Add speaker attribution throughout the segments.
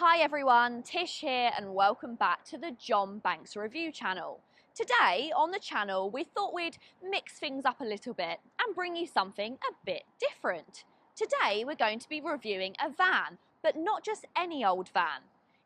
Speaker 1: Hi everyone, Tish here and welcome back to the John Banks Review channel. Today on the channel we thought we'd mix things up a little bit and bring you something a bit different. Today we're going to be reviewing a van, but not just any old van.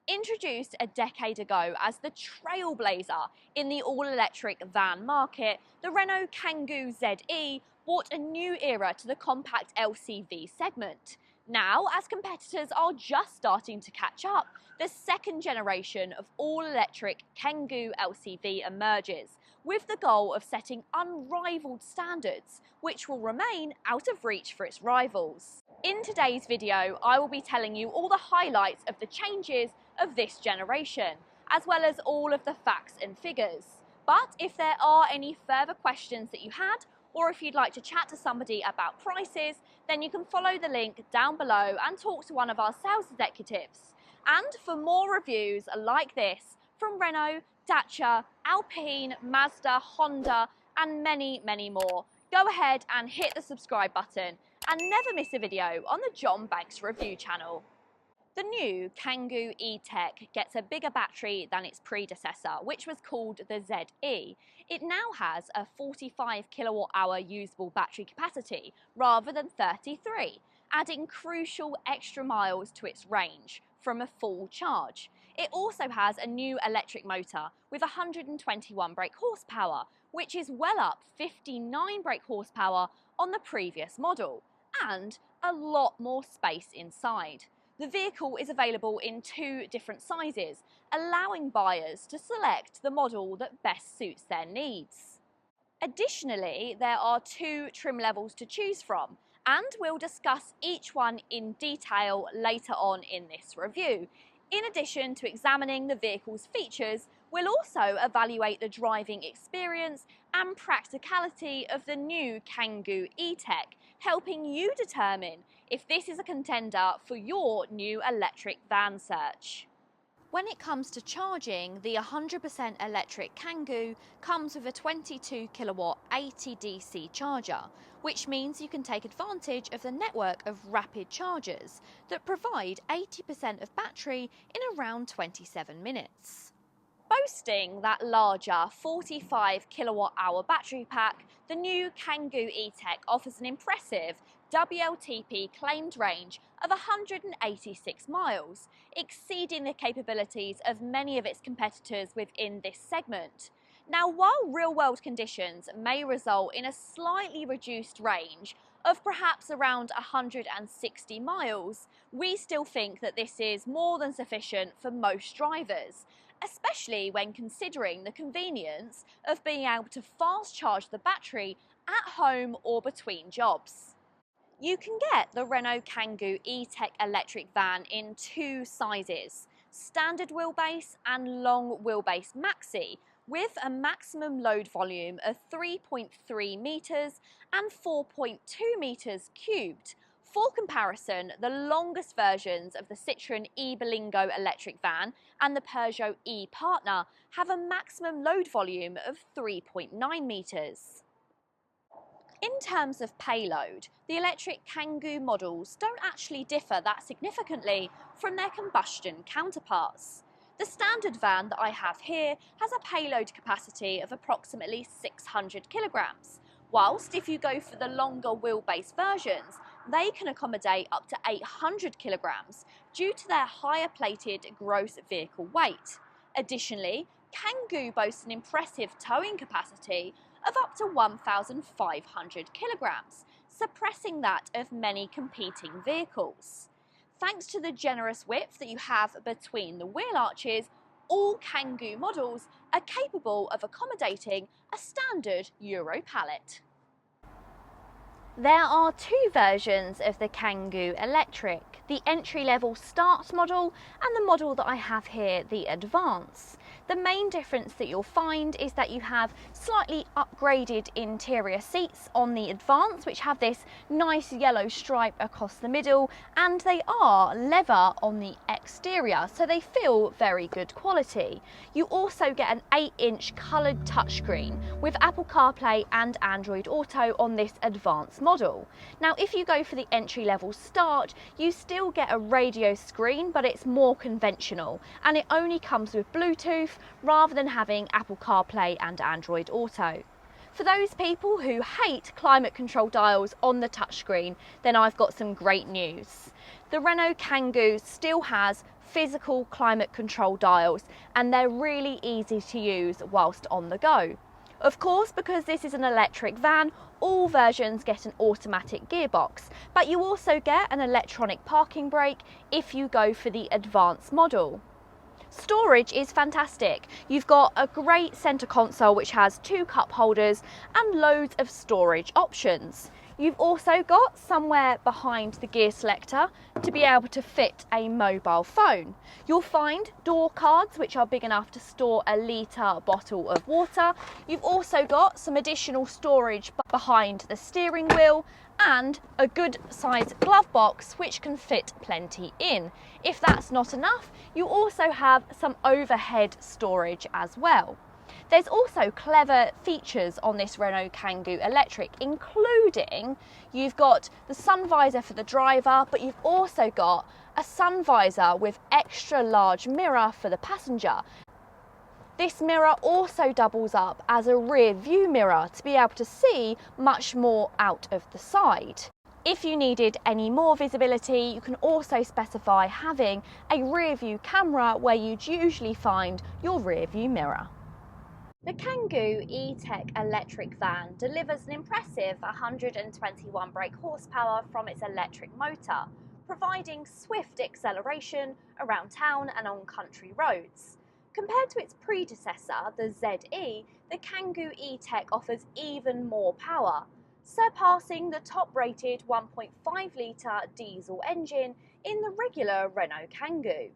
Speaker 1: Introduced a decade ago as the trailblazer in the all-electric van market, the Renault Kangoo E brought a new era to the compact LCV segment. Now, as competitors are just starting to catch up, the second generation of all-electric Kangoo LCV emerges, with the goal of setting unrivaled standards, which will remain out of reach for its rivals. In today's video, I will be telling you all the highlights of the changes of this generation, as well as all of the facts and figures. But if there are any further questions that you had, or if you'd like to chat to somebody about prices, then you can follow the link down below and talk to one of our sales executives. And for more reviews like this from Renault, Dacia, Alpine, Mazda, Honda, and many, many more, go ahead and hit the subscribe button and never miss a video on the John Banks Review channel. The new Kangoo E-Tech gets a bigger battery than its predecessor, which was called the ZE. It now has a 45 kilowatt-hour usable battery capacity rather than 33, adding crucial extra miles to its range from a full charge. It also has a new electric motor with 121 brake horsepower, which is well up 59 brake horsepower on the previous model, and a lot more space inside. The vehicle is available in two different sizes, allowing buyers to select the model that best suits their needs. Additionally, there are two trim levels to choose from, and we'll discuss each one in detail later on in this review. In addition to examining the vehicle's features, we'll also evaluate the driving experience and practicality of the new Kangoo E-Tech, helping you determine if this is a contender for your new electric van search. When it comes to charging, the 100% electric Kangoo comes with a 22 kilowatt 80 DC charger, which means you can take advantage of the network of rapid chargers that provide 80% of battery in around 27 minutes. Boasting that larger 45 kilowatt-hour battery pack, the new Kangoo E-Tech offers an impressive WLTP claimed range of 186 miles, exceeding the capabilities of many of its competitors within this segment. Now, while real-world conditions may result in a slightly reduced range of perhaps around 160 miles, we still think that this is more than sufficient for most drivers, especially when considering the convenience of being able to fast charge the battery at home or between jobs. You can get the Renault Kangoo E-Tech electric van in two sizes, standard wheelbase and long wheelbase maxi, with a maximum load volume of 3.3 metres and 4.2 metres cubed. For comparison, the longest versions of the Citroën e-Berlingo electric van and the Peugeot e-Partner have a maximum load volume of 3.9 metres. In terms of payload, the electric Kangoo models don't actually differ that significantly from their combustion counterparts. The standard van that I have here has a payload capacity of approximately 600 kilograms, whilst if you go for the longer wheelbase versions, they can accommodate up to 800 kilograms due to their higher plated gross vehicle weight. Additionally, Kangoo boasts an impressive towing capacity of up to 1,500 kilograms, suppressing that of many competing vehicles. Thanks to the generous width that you have between the wheel arches, all Kangoo models are capable of accommodating a standard Euro pallet. There are two versions of the Kangoo Electric, the entry-level Start model and the model that I have here, the Advance. The main difference that you'll find is that you have slightly upgraded interior seats on the Advance, which have this nice yellow stripe across the middle, and they are leather on the exterior, so they feel very good quality. You also get an 8-inch coloured touchscreen with Apple CarPlay and Android Auto on this Advance model. Now, if you go for the entry-level Start, you still get a radio screen, but it's more conventional, and it only comes with Bluetooth rather than having Apple CarPlay and Android Auto. For those people who hate climate control dials on the touchscreen, then I've got some great news. The Renault Kangoo still has physical climate control dials, and they're really easy to use whilst on the go. Of course, because this is an electric van, all versions get an automatic gearbox, but you also get an electronic parking brake if you go for the advanced model. Storage is fantastic. You've got a great centre console which has 2 cup holders and loads of storage options. You've also got somewhere behind the gear selector to be able to fit a mobile phone. You'll find door cards which are big enough to store a litre bottle of water. You've also got some additional storage behind the steering wheel and a good sized glove box which can fit plenty in. If that's not enough, you also have some overhead storage as well. There's also clever features on this Renault Kangoo Electric, including you've got the sun visor for the driver, but you've also got a sun visor with extra large mirror for the passenger. This mirror also doubles up as a rear view mirror to be able to see much more out of the side. If you needed any more visibility, you can also specify having a rear view camera where you'd usually find your rear view mirror. The Kangoo E-Tech electric van delivers an impressive 121 brake horsepower from its electric motor, providing swift acceleration around town and on country roads. Compared to its predecessor, the ZE, the Kangoo E-Tech offers even more power, surpassing the top-rated 1.5-litre diesel engine in the regular Renault Kangoo.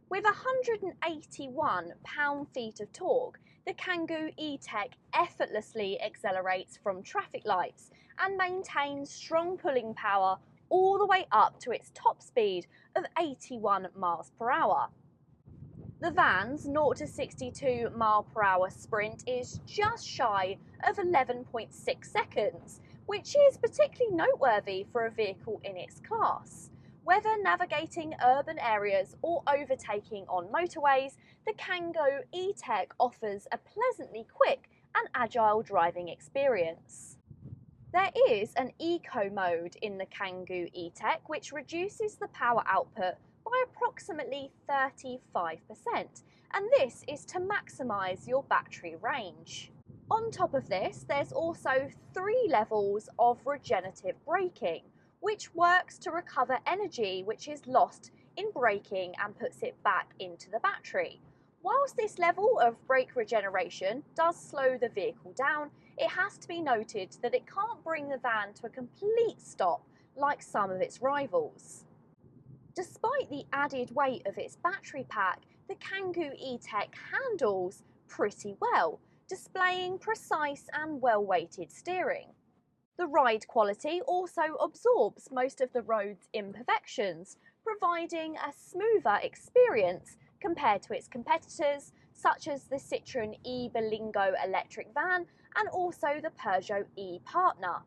Speaker 1: With 181 pound-feet of torque, the Kangoo E-Tech effortlessly accelerates from traffic lights and maintains strong pulling power all the way up to its top speed of 81 miles per hour. The van's 0 to 62 mile per hour sprint is just shy of 11.6 seconds, which is particularly noteworthy for a vehicle in its class. Whether navigating urban areas or overtaking on motorways, the Kangoo E-Tech offers a pleasantly quick and agile driving experience. There is an eco mode in the Kangoo E-Tech which reduces the power output by approximately 35%, and this is to maximise your battery range. On top of this, there's also 3 levels of regenerative braking, which works to recover energy which is lost in braking and puts it back into the battery. Whilst this level of brake regeneration does slow the vehicle down, it has to be noted that it can't bring the van to a complete stop like some of its rivals. Despite the added weight of its battery pack, the Kangoo E-Tech handles pretty well, displaying precise and well-weighted steering. The ride quality also absorbs most of the road's imperfections, providing a smoother experience compared to its competitors, such as the Citroën e-Berlingo electric van and also the Peugeot e-Partner.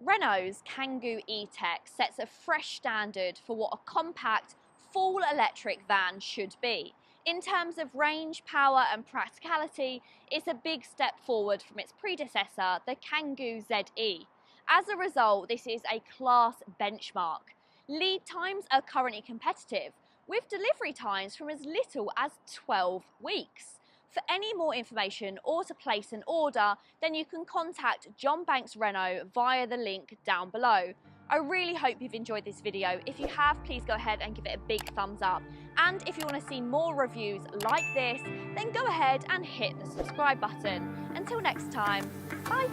Speaker 1: Renault's Kangoo E-Tech sets a fresh standard for what a compact, full electric van should be. In terms of range, power and practicality, it's a big step forward from its predecessor, the Kangoo ZE. As a result, this is a class benchmark. Lead times are currently competitive, with delivery times from as little as 12 weeks. For any more information or to place an order, then you can contact John Banks Renault via the link down below. I really hope you've enjoyed this video. If you have, please go ahead and give it a big thumbs up. And if you want to see more reviews like this, then go ahead and hit the subscribe button. Until next time, bye!